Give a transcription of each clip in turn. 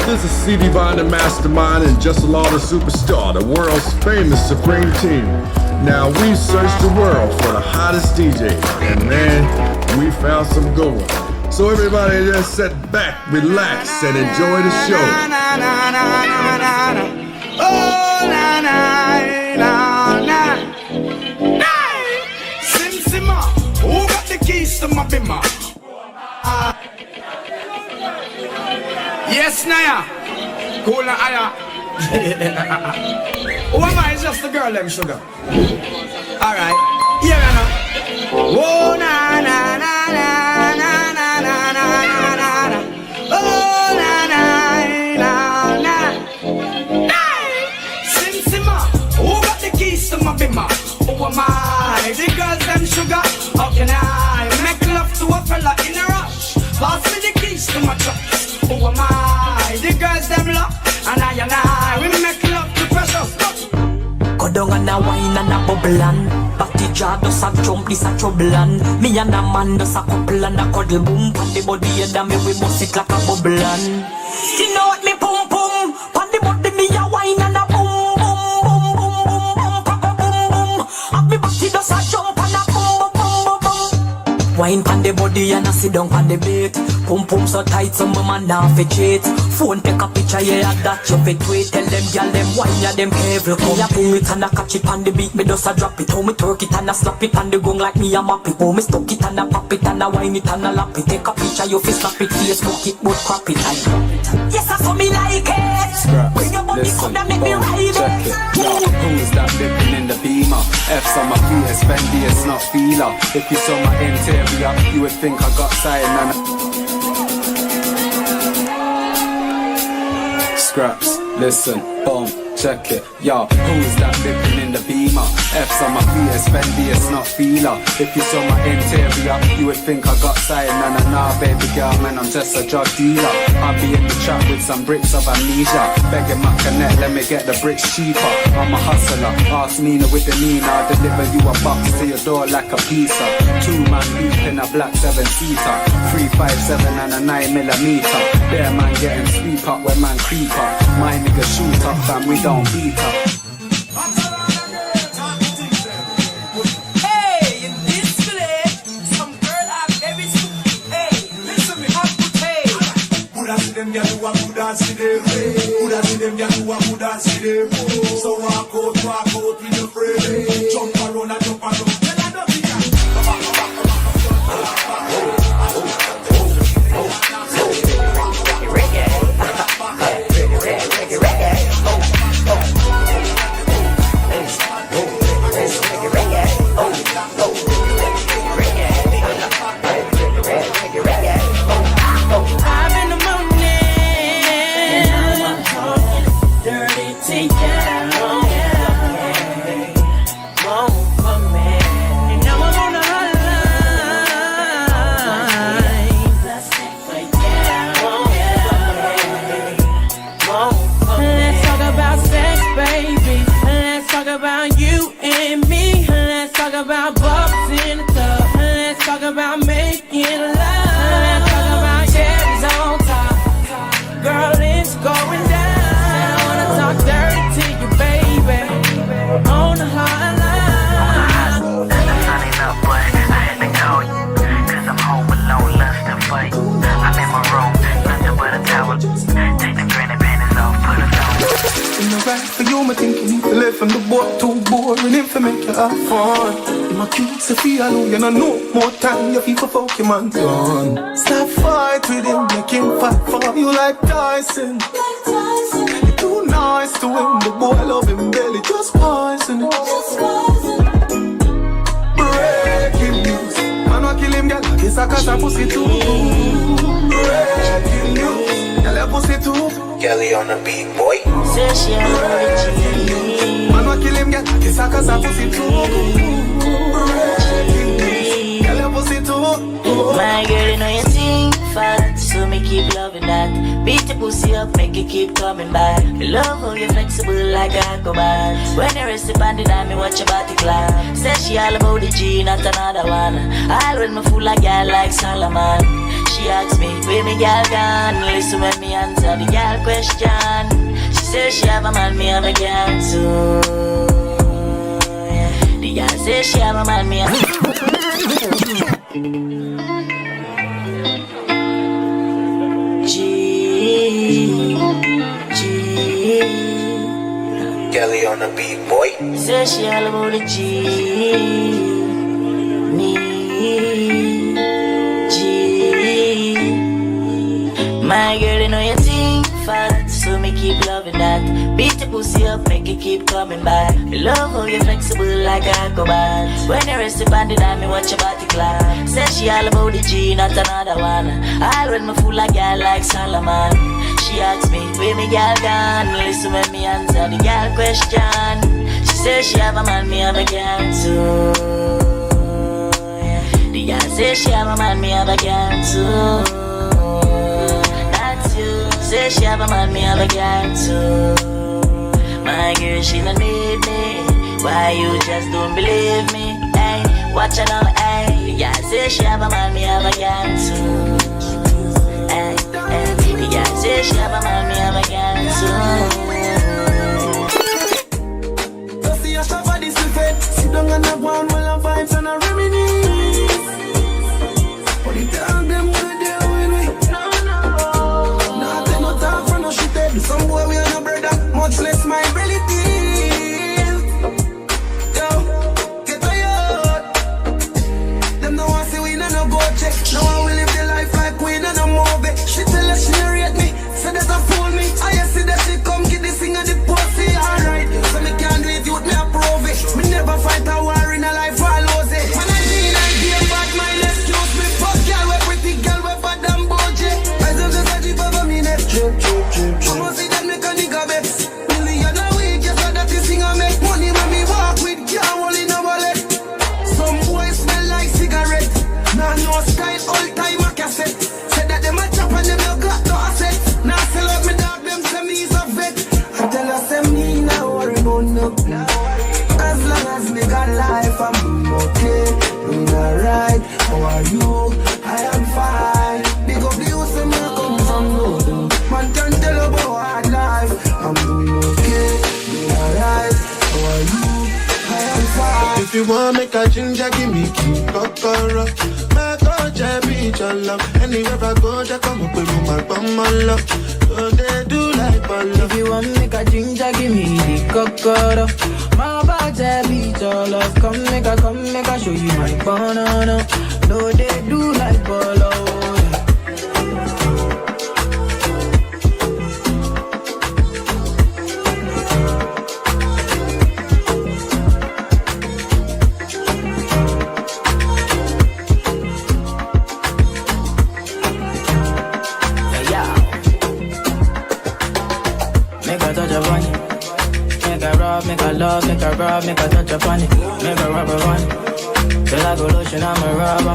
This is C Divine, the mastermind, and Just a Law, the superstar, the world's famous supreme team. Now we searched the world for the hottest DJ, and man, we found some good ones. So everybody just sit back, relax, and enjoy the show. Oh, na na na na. Sim Simma, who got the keys to my bimmer? Yes, Naya. Cool na aya. Who am I? It's just the girl, them sugar. Alright. Yeah, you know. Oh, na na na na na na na na na na. Oh, na na na na. Sim Simma, who got the keys to my bimmer? Who am I? The girls, them sugar. How can I make love to a fella in a rush? Pass me the keys to my truck. Who am I? The girls them love, and I, we make love to precious. Go down and a wine and a bubble and Batty jaw does a jump, this a trouble and me and a man does a couple and a cuddle boom. Pan the body and me we must it like a bubble and you know what me boom boom. Pan the body me a wine and a boom boom boom boom boom boom boom boom. And me batty does a jump and a boom boom boom boom. Wine pan the body and a sit down pan the bed. Pum pum so tight, some man now fi cheat. Phone take a picture, yeah, that you fi tweet. Tell them, y'all them wine, yeah, them every come. Me a pull it and a catch it on the beat, me just a drop it. How me twerk it and a slap it on the gong like me a map it. How me stuck it and a pop it and a wine it and a lap it. Take a picture, you fi snap it, Facebook it, but crap it and drop it. Yes, I saw me like it. Scraps, bring your body, come and make me ride check it. Yo, who's that dipping in the beamer? F's on my feet, it's Fendi, it's not Fila. If you saw my interior, you would think I got sight and Scraps, listen, boom, check it. Yo, who's that dipping in the beamer? F's on my feet, it's Fendi, it's not Fila. If you saw my interior, you would think I got sight. Nah, baby girl, man, I'm just a drug dealer. I'll be in the trap with some bricks of amnesia. Begging my connect, let me get the bricks cheaper. I'm a hustler, ask Nina with the Nina. I'll deliver you a box to your door like a pizza. 2-man beef in a black 7-seater. 357 and a 9mm. Bear man getting sweep up when man creep up. My nigga shoot up, fam, we don't beat up. Hey, in this village, some girl have every school. Hey, listen me, I'm good. Hey, Buddha see them, ya do a Buddha see them. Buddha see them, ya do a Buddha see them. So walk out with your friend. Jump around and jump around. Tell her nothing. About bubbles in the tub. Let's talk about making love. Let's talk about cherries on top. Girl, it's going down. I wanna talk dirty to you, baby. On the hotline. Funny enough, but I had to call you. Cause I'm home alone, lust and fight. I'm in my room, nothing but a towel. Take the granny panties off, put it on. In the right for you, my thinking to live from the boat too boring if I make you have fun. In my cute Sophia, know you know no more time, you feel for Pokemon gone. Stop fight with him, make him fight for you like Tyson. You're too nice to him, the boy love him belly, just poison it. Breaking news, man wa kill him, girl, kiss a cause a pussy too. Breaking news, girl, a pussy too. Kelly on the beat, boy. Say she man wa kill him, girl, kiss a cause a pussy too. Girl, a pussy too. my girl, you know you sing fat, so me keep loving that. Beat the pussy up, make it keep coming back. Me love how you flexible like a cobalt. When you rest upon the dime, me watch your body clap. Say she all about the G, not another one. All when me fool like girl like Solomon. She She asked me, where me girl gone? Listen when me answer the girl question. She says she have a man, me have a girl too. Yeah. The girl says she have a man, me have Kelly on the beat, boy. Say she all about the G. Me. G. My girl, you know you think fat, so me keep loving that. Beat the pussy up, make it keep coming back. Me love how you flexible like a acrobat. When you rest the bandit on me, watch your body clap. Say she all about the G, not another one. All when me fool like girl like Solomon. She asked me, where me girl gone? Listen when me answer the girl question. She says she have a man, me have a girl too. Yeah. The girl says she have a man, me have a girl too. That's you. Say she have a man, me have a girl too. My girl, she don't need me. Why you just don't believe me? Hey, watch her now, hey. The girl says she have a man, me have a girl too. Hey, hey. The girl says she have a man, me have a girl too. So see your stuff at this event. Sit down and have one while I'm vibes and I reminisce. But the dog them gonna deal with me. No. Nah, they no talk for no shit. Do some boy we are no brother, much less my relative. Yo, get tired. Them no want see we no go check. Now I will live the life like we no movie. She tell us she rate me, say that I fool me. I see that she come get this thing and the pussy, alright. So me can't do it, youth me approve it. Me never fight a war in a life, I lose it. When I mean I give bad mind, excuse me. Fuck girl, we pretty girl, we bad and bougie. I don't just a jeep over me neck. Trip. Come on, see that make a nigga vex. Million a week, just so that this thing I make money when me walk with can't hold in a wallet. Some boys smell like cigarette. Nah, no style, all time a cassette. Say that them a chop and them no got no asset. Now sell out me dog, them say me is a vet. I tell us them me now worry about no. As long as me got life, I'm doing okay, doing alright. How are you? I am fine. Big up the youth, them I come from road. Man can tell about hard life. I'm doing okay, doing alright. How are you? I am fine. If you want make a ginger, give me key, kokoro. Anywhere I go, they come up with my bum, my love. So they do like my love. If you want make a ginger, give me the cocoa. My body beat your love. Come make a show you my banana. No, they do like polo. Make a love, make a rub, make a touch upon it. Make a rubber one. Feel like a lotion, I'm a rub.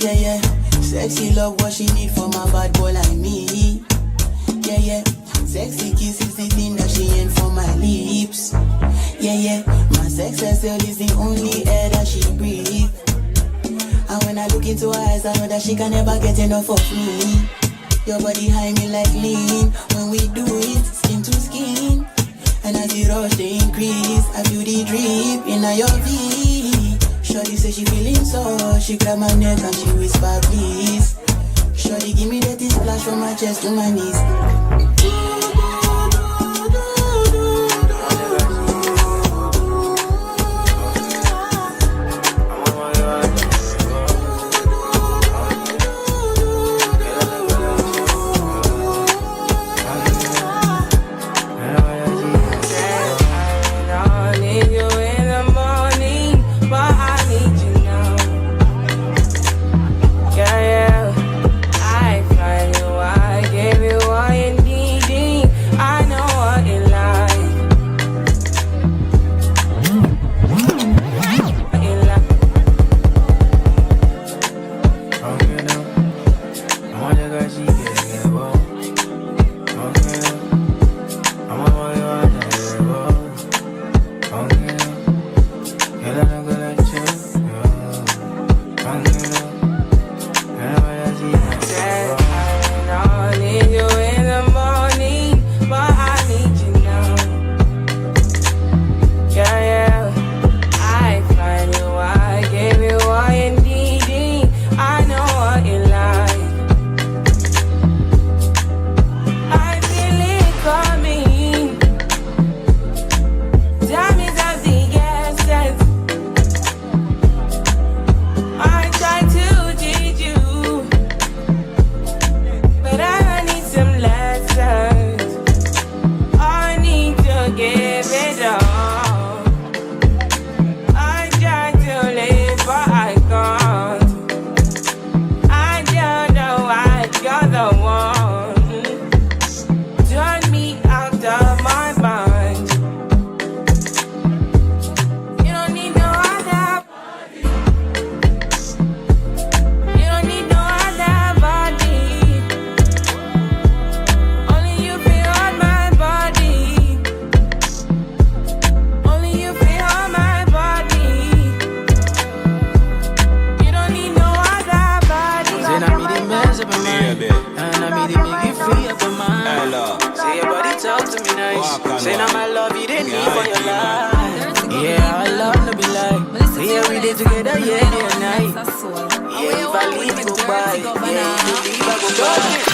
Yeah. Sexy love, what she need from a bad boy like me. Yeah. Sexy kiss is the thing that she ain't for my lips. Yeah. My sex herself is the only air that she breathes. And when I look into her eyes, I know that she can never get enough of me. Your body high me like lean. When we do it, skin to skin. And as the rush they increase, I feel the drip in your V. Shorty say she feeling so, she grab my neck and she whisper please. Shorty give me that splash from my chest to my knees. I find you, I gave you all you needed. me nice. Say now my love you didn't need for your life. Yeah, I love to be like. Yeah, we did together, yeah, day and night. Yeah, if I leave you goodbye. Yeah, if you leave I go back.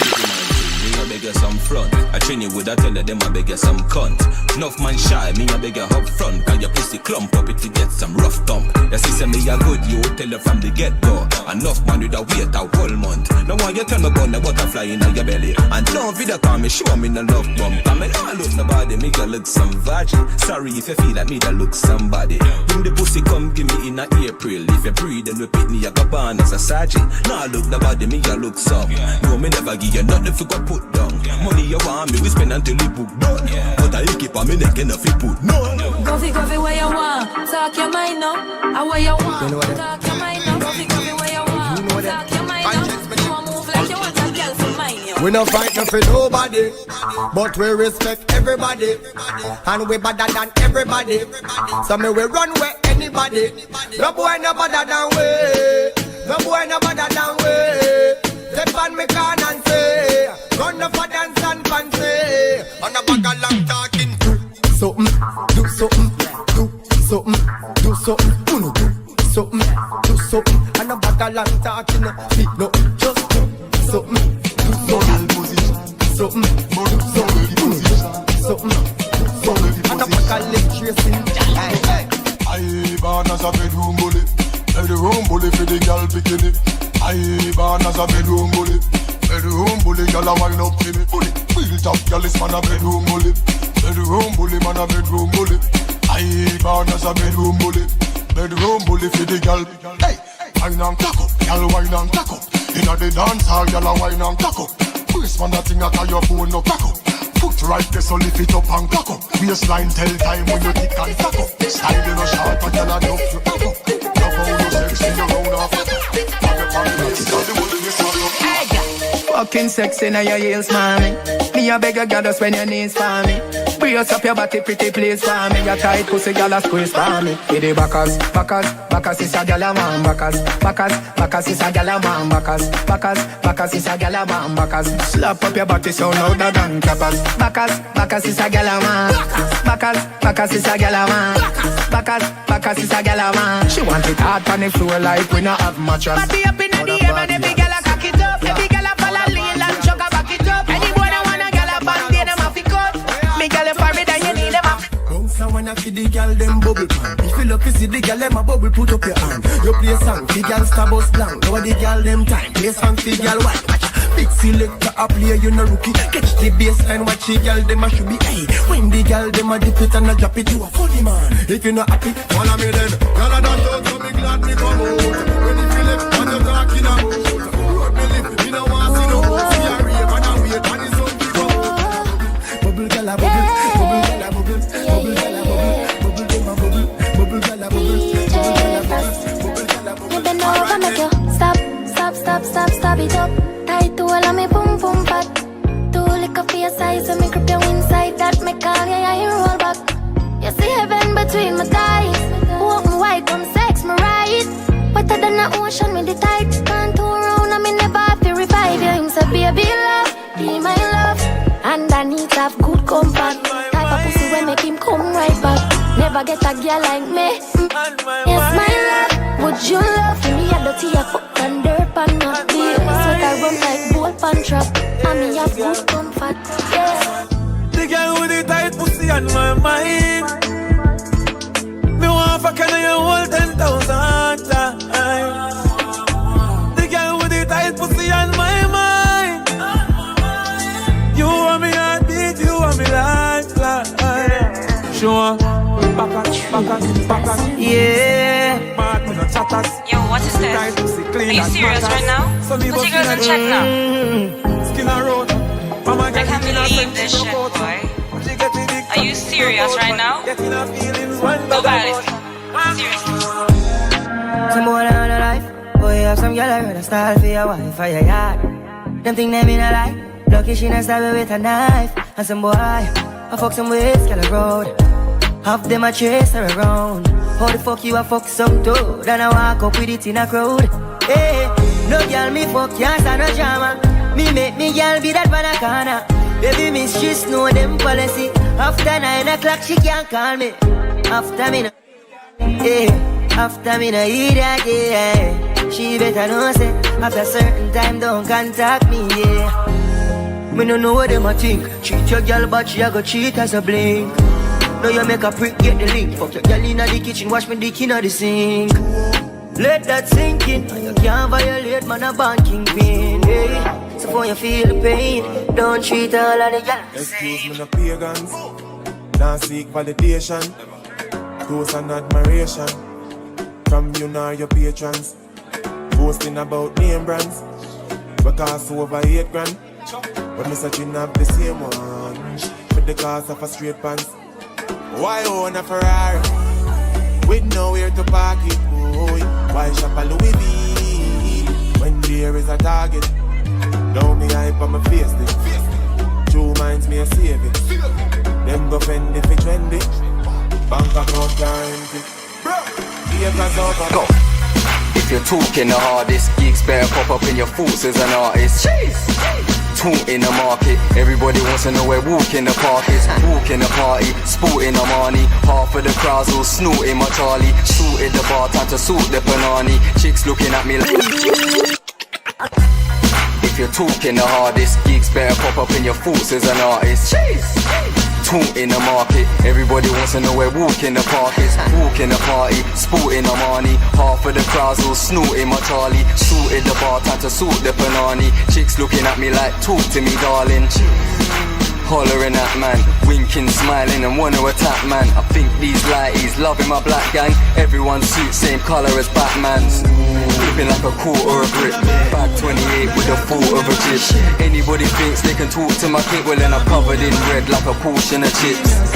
I beg you some front. I train you with a tell them I beg you some cunt. Enough man shy, me I beg you up front. Cause your pussy clump up it to get some rough thump. Your sister me a good, you tell her from the get-go. Enough man with a wait a whole month. Now why you tell me about the butterfly in your belly? And don't video call me, show me no love bump. I mean I look nobody, me you look some virgin. Sorry if you feel like me that look somebody. When the pussy come give me in a April. If you breathe and repeat me, I go born as a sergeant. Now look nobody, me you look some. No me never give you nothing if you go put down. Money you want me, we spend until you book done. But I keep on me neck enough you put none. Go where you want, talk your mind now. I where you want, talk your mind now. Go where you want, talk your mind now. You want move like you want a girl for mine. We no fight no for nobody, but we respect everybody, and we better than everybody. So me we run where anybody. No boy no better than we. No boy no better than we. Step on me can and say, run up for dance and fancy. On a bag of long talking. Something, do something, do something, do something, do something, do something. On a bag of long talking. No, just do something, do something, something, do something, something. On a bag of lip tracing. I born as a bedroom bully. Bedroom bully for the girl bikini. I born as a bedroom bully. Bedroom bully, girl a wind up to me. Bully, built up, girl is man a bedroom bully. Bedroom bully, man a bedroom bully. I born as a bedroom bully. Bedroom bully for the girl. Hey, wine and cock up, girl wine and cock up. Inna the dance hall, girl a wine and cock up. First man a thing a your phone no cock up. Foot right there, so lift it up and cock up. Waistline tell time when you tick and cock up. Style you no sharp, and girl a duff you cock up. Love how you sexy, you round off it. Fucking sexy now your heels, mommy. Me a beg a girl to spend your knees for me. Brace up your body, pretty please for me. Your tight pussy, girl a squeeze for me. With the backers, backers, backers is a girl a man. Backers, backers, backers is a girl a man. Backers, backers, backers is a girl a man. Backers, slap up your body so louder than clappers. Backers, backers is a girl a man. Backers, backers is a girl a man. Backers, backers is a girl a man. She want it hard on the floor like we not have mattress. Body up in the air and every girl a cock it up. Every girl a follow lean and chuck a back it up. Any boy that wanna girl a band, they them a fi cut. Me girl a for it and you need them a. Bounce a wanna see the girl them bubble pan. If you look to see the girl them a bubble, put up your hand. You play a song, the girl star bus blank. Now the girl them time, play song, the girl white. Big selector a play, you no rookie. Catch the baseline, watch the girl them a should be. Hey, when the girl them a dip it and a drop it, you a funny man. If you not happy, follow me then. Girl I don't talk, so me glad me come out. When you feel it, what you talking about? Road me live, me no want see no. See a rave and a wait, and it's something go. Bubble girl a bubble, bubble girl a bubble, bubble girl a bubble, bubble girl a bubble, bubble girl a bubble, bubble girl a bubble, bubble girl a bubble. You bend over, make you stop, stop, stop, stop, stop it up. Tight to all of me boom boom fat. Too lick up for your size, so me grip you inside. That me call you, yeah, you roll back. You see heaven between my thighs. Walk me wide, come sex me right. Wetter than the ocean with the tide. Can't turn around, I me never have to revive you. Him say, baby love, be my love. And I need to have good comfort. Type of pussy when make him come right back. Never get a girl like me. Yes, my love, would you love me? I dirty a fuck and dirt pan not be. Sweat I run like bolt pan trap. And me have good comfort, yeah. The girl with the tight pussy on my mind. Me want fuck and you hold 10,000 times. The girl with the tight pussy on my mind. You want me heartbeat, you want me lifeline. Sure, backers, yeah. Yo, what is this? Are you serious right now? Put your girls on check now. Skin a road. I can't believe this shit, boy. Are you serious right now? Go about it. Seriously. Some more down the life. Boy, you have some girl I heard a style for your wife or your yard. Them think they mean a lie. Lucky she not stab me with a knife. And some boy, I fuck some ways, girl a road. Half them a chase her around. How the fuck you a fuck some toad? And I walk up with it in a crowd. Hey, no girl me fuck, can't stand no drama. Me make me girl be that banana. Baby mistress know them policy. After 9 o'clock she can't call me. After me no, after me no eat again. She better know say after certain time don't contact me, yeah. Me no know what them a think. Cheat your girl but she a go cheat as a blink. Now you make a prick get the link. Fuck your girl inna the kitchen, wash me dick inna the sink. Let that sink in. You can't violate man a banking pin, yeah. So before you feel the pain, don't treat all of the girls the same. Excuse me no pagans, now seek validation, toast and admiration from you nor your patrons. Boasting about name brands, but cost over 8 grand. But me searching up the same one for the cost of a straight pants. Why own a Ferrari with nowhere to park it, boy? Why shop a Louis V when there is a Target? Now me hype on my face it. True minds me a save it. Them go fend if it trendy. Bank account guarantee. Go. If you're talking the hardest, gigs better pop up in your thoughts as an artist. Talk in the market, everybody wants to know where walk in the park is. Walk in the party, sporting the money. Half of the crowds all snorting my Charlie. Sorted the bar, time to sort the panani. Chicks looking at me like. If you're talking the hardest, gigs better pop up in your thoughts as an artist. Talk in the market, everybody wants to know where walk in the park is. Walk in the party, sporting the money. Half of the crowds all snorting my Charlie. Sorted the bar, time to sort the panani. Chicks looking at me like, talk to me darling. Hollering at man, winking, smiling and wanna attack man. I think these lighties loving my black gang. Everyone's suit same colour as Batman's. Flipping like a quarter of a brick. Bag 28 with a thought of a chip. Anybody thinks they can talk to my kid, well then I'm covered in red like a portion of chips.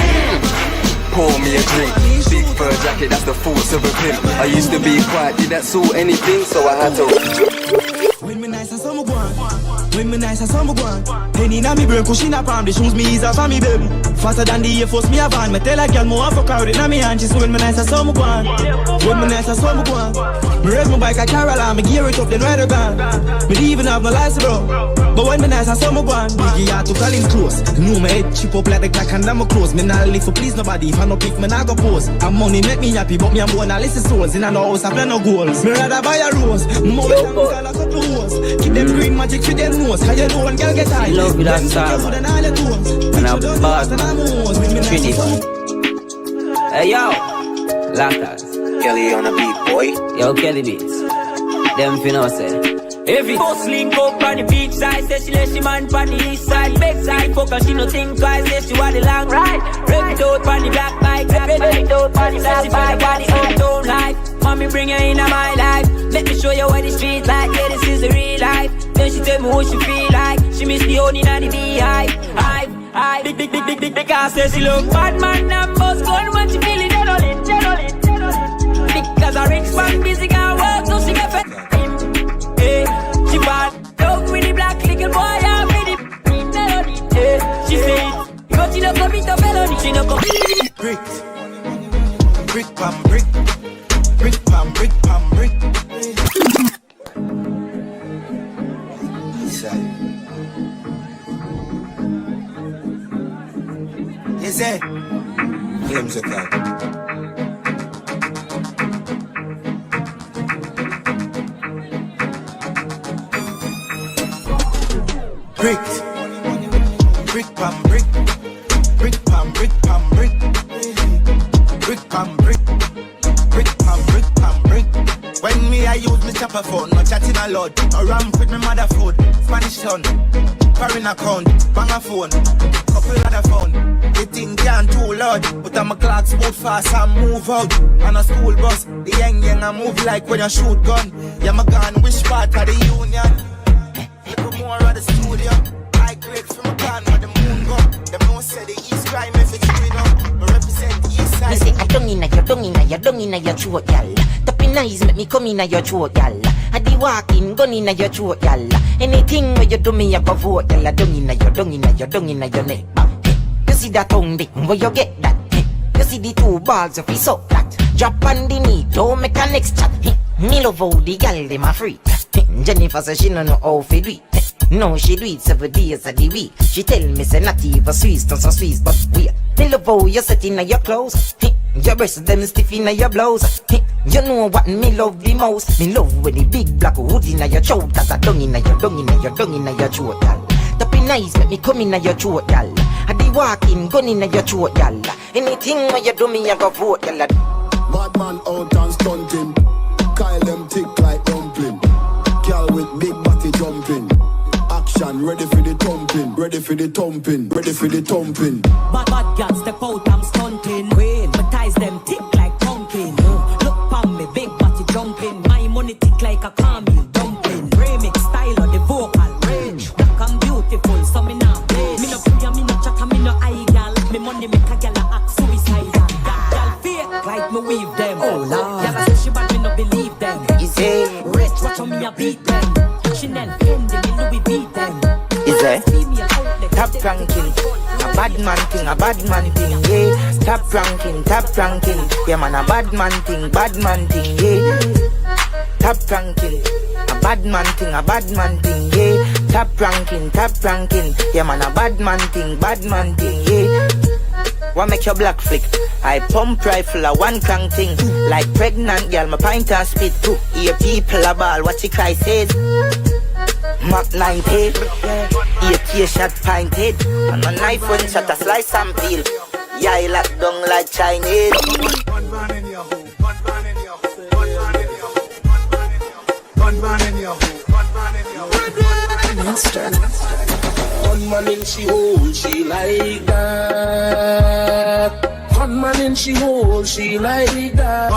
Pour me a drink, big fur jacket, that's the force of a pimp. I used to be quiet, did that sort anything, so I had to. When me nice and summer go on. When me nice and summer go on. Penny na me brain, cushion up on the shoes me ease off on me baby. Faster than the Air Force me a van. Me tell a girl more fuck out it na me hand. She say when me nice and summer go on. When me nice and summer go on. Me raise my bike a Caroline, me gear it up then ride a gun. Me even have no license bro. But when me nice and summer go on, Biggie had to call him close. Know me head chip up like the clock and I'm a close. Me not live for please nobody. If I no pick me not go pose. And money make me happy, but me and boy not listen souls. In a house I play no goals. Me rather buy a rose. More than a couple hoes. Keep them green magic for them nose. How you know one girl get high. Love with that song. And I'm bad. Trinity. Hey yo, Latas. Kelly on the beat, boy. Yo, Kelly beats. Them finna say. Every boss link up on the beach side. Say she let she man on the east side. Back side, fuck and she no think twice. Say she want the long ride. Rev it out on the black bike. Rev it out on the black bike. Say she feel the own life. Mommy bring her into my life. Let me show you what the streets like. Yeah, this is the real life. Then she tell me what she feel like. She miss the honey and the beehive. Hive. Big because say she look bad man and boss gun when she feeling generally. Because a rich man busy can work so she get fed. She bad, dog with the black little boy and with the melody. She say it, but she don't come with the melody. She don't come. Brick pam brick, brick pam brick pam brick. Izzy, Flames of God. Brick pam brick, brick pam brick pam brick, brick pam brick, brick pam brick pam brick. When me I use me chopper phone, no chatting a lot. I ramp with me mother food, Spanish town, foreign account, bang a phone, couple other phone. The thing can't too loud, but I'm a clock move fast and move out. On a school bus, the young I move like when you shoot gun. Yeah, my gun, which part of the union? Little more of the studio. I grade from a can where the moon go. Them no say the east crime if it's green up. But represent the east side. Me say I don't inna your throat, y'all. Tapping eyes make me come inna your throat, y'all. I di walking gun inna your throat, y'all. Anything where you do me, I go vote, y'all. Dung inna your neck. You see that tongue dick, where you get that? You see the two balls of his up that. Drop on the knee, don't make a next chat. Me love how the gal dem a free. Jennifer says she no know how to do it. No, she do it 7 days of the week. She tell me say not even Swiss, not so Swiss, but wait. Me love how you set in your clothes. Your breasts them stiff in your blouse. You know what me love the most. Me love when the big black hood in your throat. Cause I dung in your throat, y'all. Top in nice, make me come in your throat, y'all. I be walking, gun in your throat, y'all. Anything when you do me, I go vote, y'all. Bad man out and stunting. Kyle them tick like dumpling. Girl with big body jumping. Action, ready for the thumping. Ready for the thumping. Ready for the thumping. Bad girls step out, I'm stunting. Queen, my ties them tick like pumpkin. Look pon me, big body jumping. My money tick like a caramel dumpling. Remix style of the vocal range. Black and beautiful, so me not play. Me no free, me no chat, me no eye gal. Me money make a gal act suicidal. Gal fake like me weave them. Oh Lord, gal say she bad, me no believe them. Izzy, rich, watch how me a beat them. Chanel, Fendi, me Louis beat them. Izzy, top ranking. A bad man thing, yeah. Top ranking, yeah man, a bad man thing, yeah. Top ranking, a bad man thing, yeah. Top ranking, yeah man, a bad man thing, yeah. What make your black flick? I pump rifle a one crank thing. Like pregnant girl, my pint and spit too. Hear people a ball, what she cry says. Mach 90, 8 shot pint head. And a knife one shot a slice and peel. Yeah, I lock down like Chinese. Gun man in your hole, gun man in your hole, gun man in your hole, gun man in your hole. Master. Gunman in she hole, she like that. Gunman in she hole, she like that.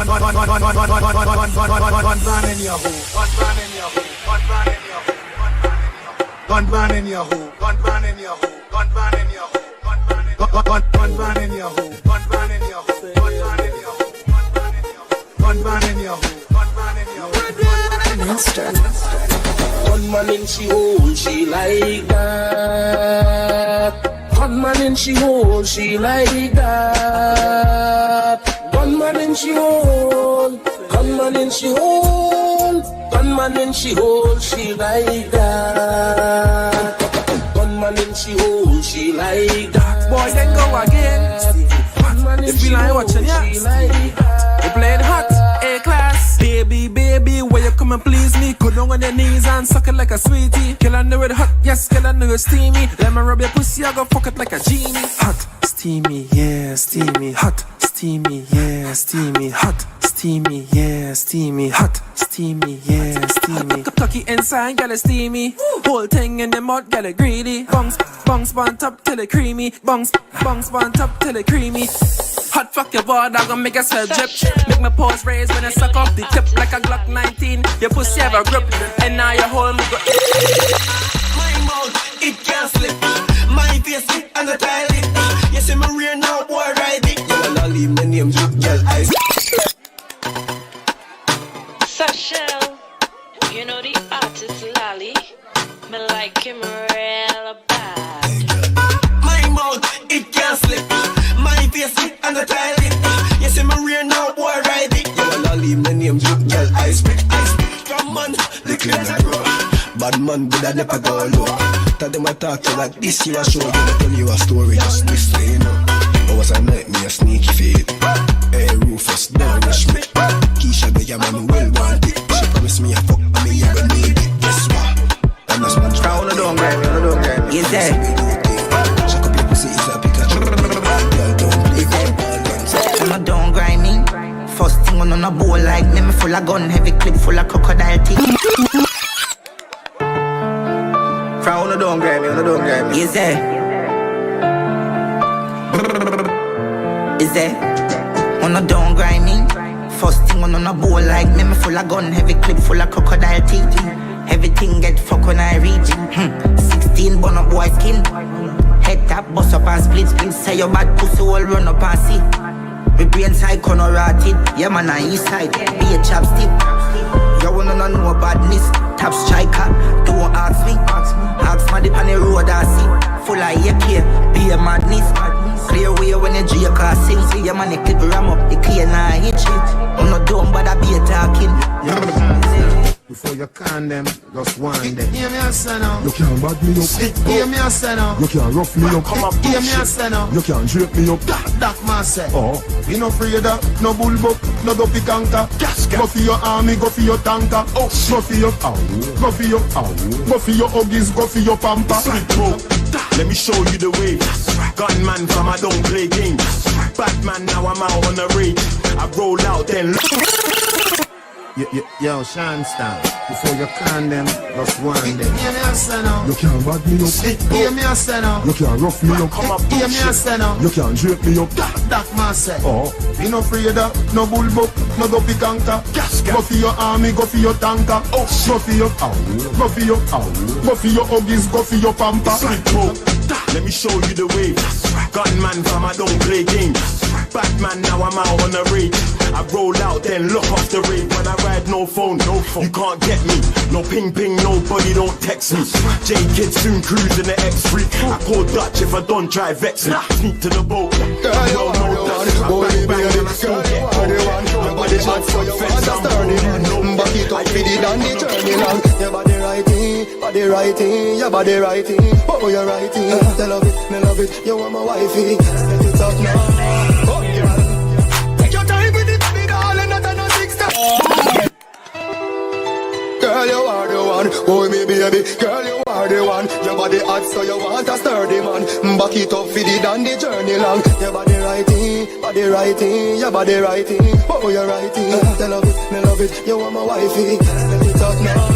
Gun man in your hole, gun man in your hole, gun man in your hole, gun man in your hole, gun man in your hole, gun man in your hole, gun man in your hole, gun man in your hole, gun man in your hole. Master. Gunman in she hole, she like that. Gunman in she hole, she like that. Gunman in she hole, gunman in she hole, gunman in she hole, she like that. Gunman in she hole, she like that. Boy, then go again. If you like watching, yeah. You playing hot, A-class. Baby, where you come and please me? Go down on your knees and suck it like a sweetie. Girl, I know it hot, yes, girl, I know it's steamy. Let me rub your pussy, I go fuck it like a genie. Hot, steamy, yeah, steamy. Hot, steamy, yeah, steamy. Hot, steamy, yeah, steamy. Hot, steamy, yeah, steamy. Cocky inside, girl, it's steamy. Whole thing in the mud, girl, it greedy. Bungs, on top till it creamy. Bungs, on top till it creamy. Hot fuck your boy, I gon' make a sweat drip. Make my paws raise when I suck off the tip like a Glock 19. Your pussy have a grip, and now your whole move go. My mouth, it can't slip. My face, and the tile it. You see me rear now, boy, ride it. You wanna leave my name, you girl, eyes. Sashel, you know the artist Lolly. Me like him real bad. My mouth, it can't slip. My face, and the tile it. You see me rear now, boy, ride it. You wanna leave my name, you girl, eyes pick. From man, the cleans are grow. Bad man, but I never go low. Tell them I talk to like this, you a show. I tell you a story, just listen, you know. I was a night, me a sneaky feed. Hey, Rufus, don't rush me. Keisha, the man well wanted. She promised me a fuck, and me ever need it. Guess what? I'm a sponge. Round the don't grab me, Is that? Check up your pussy, is a Pikachu. Girl, don't play. I'm a don't grind me. First thing on a bowl like me full of gun, heavy clip full of crocodile teeth. Frown on don't grab me, Is that? Is that? On a don't grind me. First thing on a bowl like me full of gun, heavy clip full of crocodile teeth. Everything get fuck when I reach. 16 bun up boy skin. Head tap, bust up and split. Say your bad pussy all run up and see. My brain side corner rotted. Yeah man on east side, be a chapstick. You wanna know badness. Top striker, don't ask me. Ask my dip on the road I see. Full of AK, be a madness. Clear way when you drink or sing. See your man, you clip ram up, the clear now hit shit. I'm not dumb but I be a talking. Before you can them, just one them. Hear me a say now. You can't bag me up. Hear me a say now. You can't rough me up. Hear me a say now. You can't drape me up. That man say. Oh, you no afraid of no bullbuck, no dopey canker. Go for your army, go for your tanker. Oh, go for your go for your go for your huggies, go for your pamper. Let me show you the way. Gunman from I don't play games. Batman now I'm out on the rage. I roll out then. Yo, Sean Stan, before you can them, just one them. Hear me a say now. You can't bag me up. Hear me a say now. You can't rough me up. Hear me a say now. You can't drape me up. That man say. Oh, you no afraid of no bullbuck, no dopey canker. Go for your army, go for your tanker. Oh, go for your go for your go for your huggies, go for your pamper. Let me show you the way. Gunman from I don't play games. Batman now I'm out on the rage. I roll out then lock off the rave. When I ride no phone, you can't get me. No ping ping, nobody don't text me. J-Kid soon cruising the X3. I call Dutch if I don't try vex me. Sneak to the boat. Girl, you are the one. Boy, baby, girl, you are the one. Your body hot so you want to start it. Back it up, feed it on the journey long. Your body righty, your body righty. Oh, you're righty. I love it, me love it. You are my wifey. Set it up now. Oh, yeah. Take your time with it, baby, darling. Not a no 6 time. Girl, you are the one. Oh, me baby. Girl, you are the one. Your body hot so you want a sturdy man. Back it up, feed it on the journey long. Your body righty, your body righty. Oh, you're righty. I love it, me love it. You are my wifey. Set it up now.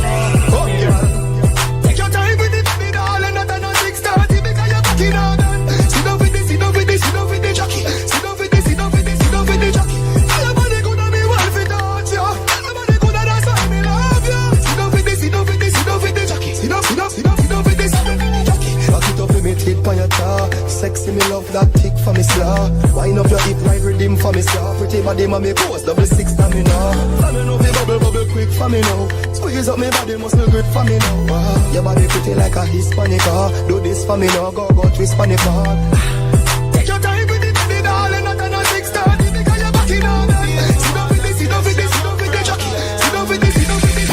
Oh, yeah. Take your time with it, baby, darling. Not a no 6:30 because you're back in all done. Sit down with this, sit down with this, sit down with the jockey. Sit down with this, sit down with this, sit down with the jockey. Your body good on me, wife it out, yo. Your body good on that's why me love you. Sit down with this, sit down with this, sit down with the jockey. Sit down, sit down, sit down, sit down with this, sit down with the jockey. Rock it up with me tit on your jaw. Sexy me love that tick for me slaw. Wind up your hip right rhythm for me slaw. Pretty body ma me pose double 6 stamina. For me know me bubble quick for me now. Squeeze up me body must look good for me now. Wow. Your body pretty like a Hispanic. Do this for me now, go twist for me ball. Take your time with it, baby, darling. Not a no 6:30 because you're back in all that. Sit down with this, sit down with this, sit down with the jockey. Sit down with this, sit down with this.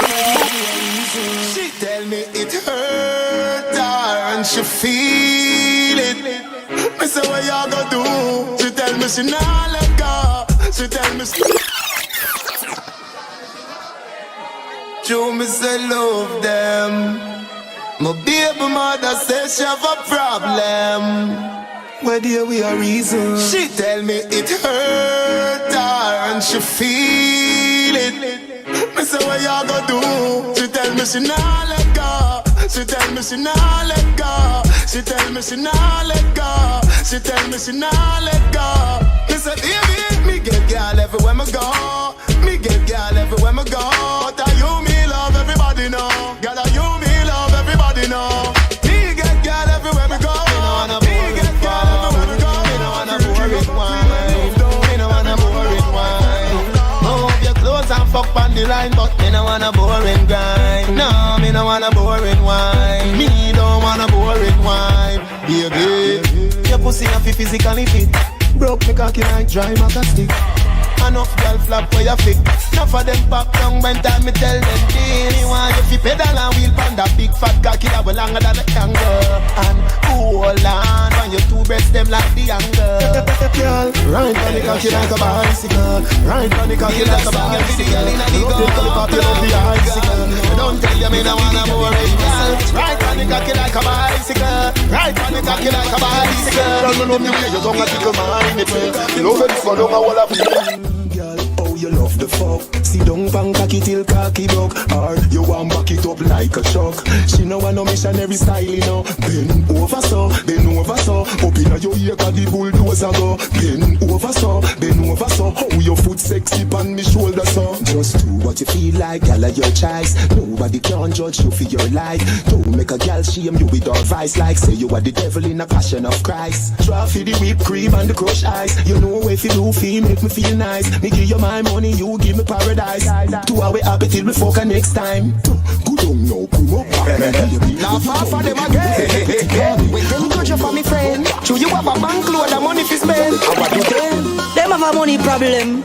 She tell me it hurt her and she feel it. Me say what y'all gonna do? She tell me she not let go. She tell me you me say love them. My baby mother says she have a problem. Where dear we are reason. She tell me it hurt her and she feel it. Me say what y'all gonna do? She tell me she not let go. She tell me she not let go. She tell me she not let go. She tell me she not let go. Me say baby, me get girl everywhere me go. Me get girl everywhere me go. But are you me love everybody know? Girl are you me love everybody know? Me get girl everywhere me go. Me get girl everywhere me go. Me no wanna boring wine. Me no wanna boring wine. Move your clothes and fuck on the line, but me no wanna boring grind. No, me no wanna boring wine. Me don't wanna boring wine. Baby, your pussy have to physically fit. Broke me cocky like dry maca stick. Enough girl flap for your flick. Enough of them pop down when time me tell them this. Me want you fi pedal and wheel pan that big fat cocky that will longer than a kangaroo. And hold on when your two breasts them like the angle. Girl, ride on the cocky like a bicycle. Ride on the cocky like a bicycle. Love the lollipop, you love the icicle. Don't tell you me no wanna more girl. Ride on the cocky like a bicycle. Ride on the cocky like a bicycle. Girl, me love the way you tongue a tickle my nipple. You love it for long a wall of girl, oh you love the fuck. See don't bang cocky till cocky broke. Or you want back it up like a shock. She know I no missionary style, you know. Bend over so, bend over so. Up inna your ear 'cause the bulldozer go. Bend over so, bend over so. How your foot sexy on me shoulder so. Just do what you feel like, girl of your choice. Nobody can judge you for your life. Don't make a girl shame you with advice. Like say you are the devil in a passion of Christ. Try for the whipped cream and the crushed ice. You know if you do feel make me feel nice. Me give you my money, you give me paradise. 2 hours happy till we fuck next time. Good on no, come up. Now far for them again. With them good you for me friend. True you have a bank load of money fi spend. How about you them? Them have a money problem.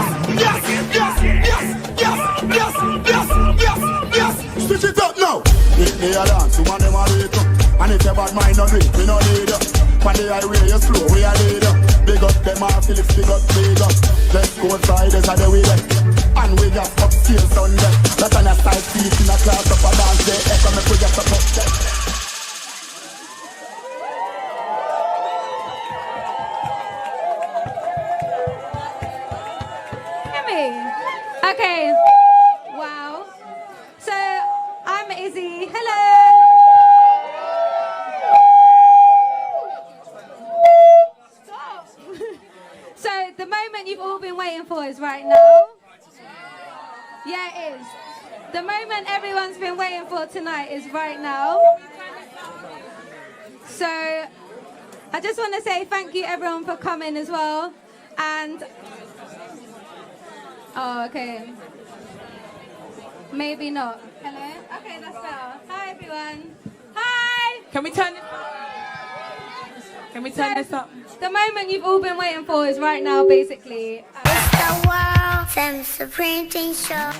they a dance, woman them a rate up. And if your bad mind no drink, we no need you. When the highway you slow, we a lead you. Big up them all, Phillips, big up, big up. Let's go Fridays are the way there. And we got upstairs Sunday. That's on a side seat in a class up a dance day. Echo me put your up there. Okay. Wow. So I'm Izzy. Hello. Stop. So the moment you've all been waiting for is right now. Yeah, it is. The moment everyone's been waiting for tonight is right now. So I just want to say thank you everyone for coming as well. And oh, okay. Maybe not. Hello? Okay, that's better. Hi, everyone. Hi! Can we turn this up? The moment you've all been waiting for is right now, basically. It's the World Famous Supreme Team Show.